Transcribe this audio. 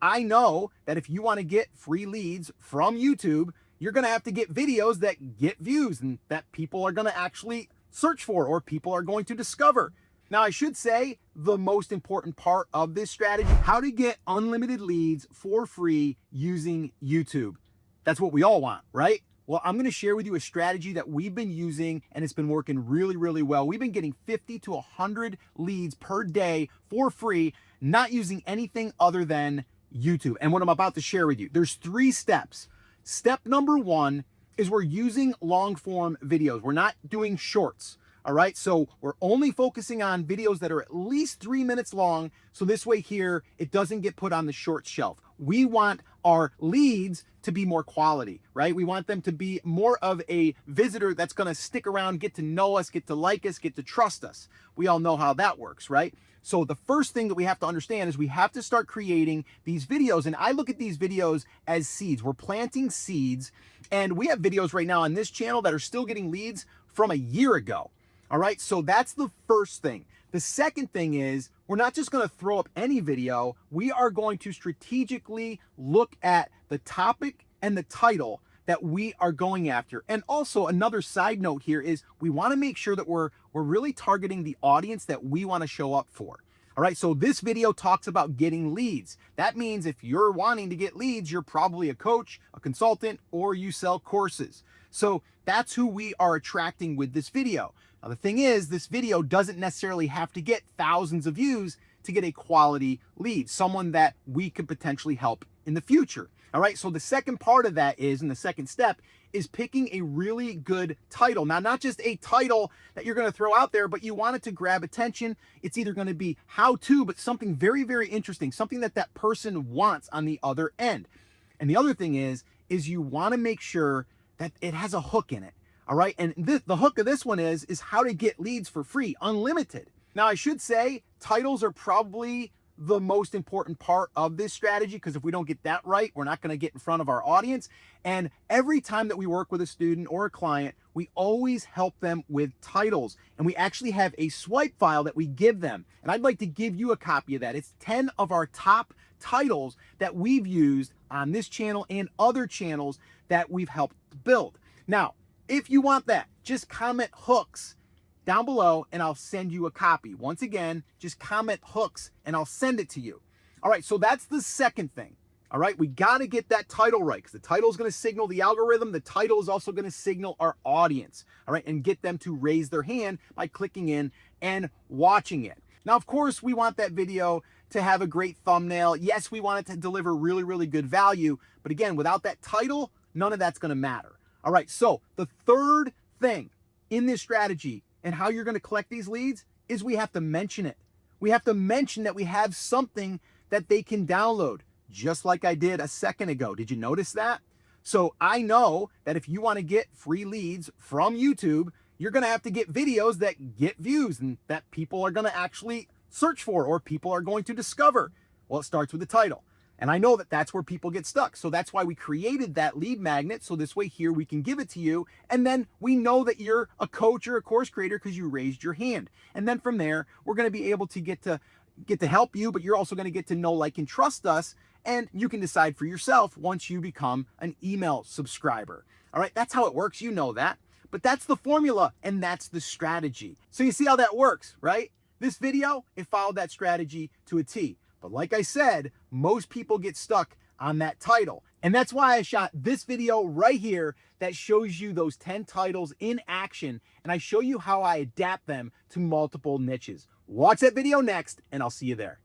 I know that if you want to get free leads from YouTube, you're going to have to get videos that get views and that people are going to actually search for or people are going to discover. Now, I should say the most important part of this strategy, how to get unlimited leads for free using YouTube. That's what we all want, right? Well, I'm going to share with you a strategy that we've been using and it's been working really, really well. We've been getting 50 to 100 leads per day for free, not using anything other than YouTube. And what I'm about to share with you, there's 3 steps. Step number 1 is we're using long form videos. We're not doing shorts. All right. So we're only focusing on videos that are at least 3 minutes long. So this way here, it doesn't get put on the short shelf. We want our leads to be more quality, right? We want them to be more of a visitor that's going to stick around, get to know us, get to like us, get to trust us. We all know how that works, right? So the first thing that we have to understand is we have to start creating these videos. And I look at these videos as seeds. We're planting seeds. And we have videos right now on this channel that are still getting leads from a year ago. All right, so that's the first thing. The second thing is we're not just going to throw up any video. We are going to strategically look at the topic and the title that we are going after. And also another side note here is we want to make sure that we're really targeting the audience that we want to show up for. All right, so this video talks about getting leads. That means if you're wanting to get leads, you're probably a coach, a consultant, or you sell courses. So that's who we are attracting with this video. Now, the thing is, this video doesn't necessarily have to get thousands of views to get a quality lead, someone that we could potentially help in the future. All right, so the second part of that is, and the second step, is picking a really good title. Now, not just a title that you're going to throw out there, but you want it to grab attention. It's either going to be how to, but something very, very interesting, something that that person wants on the other end. And the other thing is you want to make sure that it has a hook in it. All right. And the hook of this one is how to get leads for free, unlimited. Now, I should say titles are probably the most important part of this strategy, because if we don't get that right, we're not going to get in front of our audience. And every time that we work with a student or a client, we always help them with titles. And we actually have a swipe file that we give them. And I'd like to give you a copy of that. It's 10 of our top titles that we've used on this channel and other channels that we've helped build. Now, if you want that, just comment hooks down below and I'll send you a copy. Once again, just comment hooks and I'll send it to you. All right, so that's the second thing. All right, we got to get that title right, because the title is going to signal the algorithm. The title is also going to signal our audience, all right, and get them to raise their hand by clicking in and watching it. Now, of course, we want that video to have a great thumbnail. Yes, we want it to deliver really, really good value. But again, without that title, none of that's going to matter. All right, so the third thing in this strategy and how you're going to collect these leads is we have to mention it. We have to mention that we have something that they can download, just like I did a second ago. Did you notice that? So I know that if you want to get free leads from YouTube, you're going to have to get videos that get views and that people are going to actually search for or people are going to discover. Well, it starts with the title. And I know that that's where people get stuck. So that's why we created that lead magnet. So this way here we can give it to you. And then we know that you're a coach or a course creator because you raised your hand. And then from there, we're going to be able to get to help you, but you're also going to get to know, like, and trust us. And you can decide for yourself once you become an email subscriber. All right, that's how it works. You know that. But that's the formula and that's the strategy. So you see how that works, right? This video, it followed that strategy to a T. But like I said, most people get stuck on that title. And that's why I shot this video right here that shows you those 10 titles in action. And I show you how I adapt them to multiple niches. Watch that video next, and I'll see you there.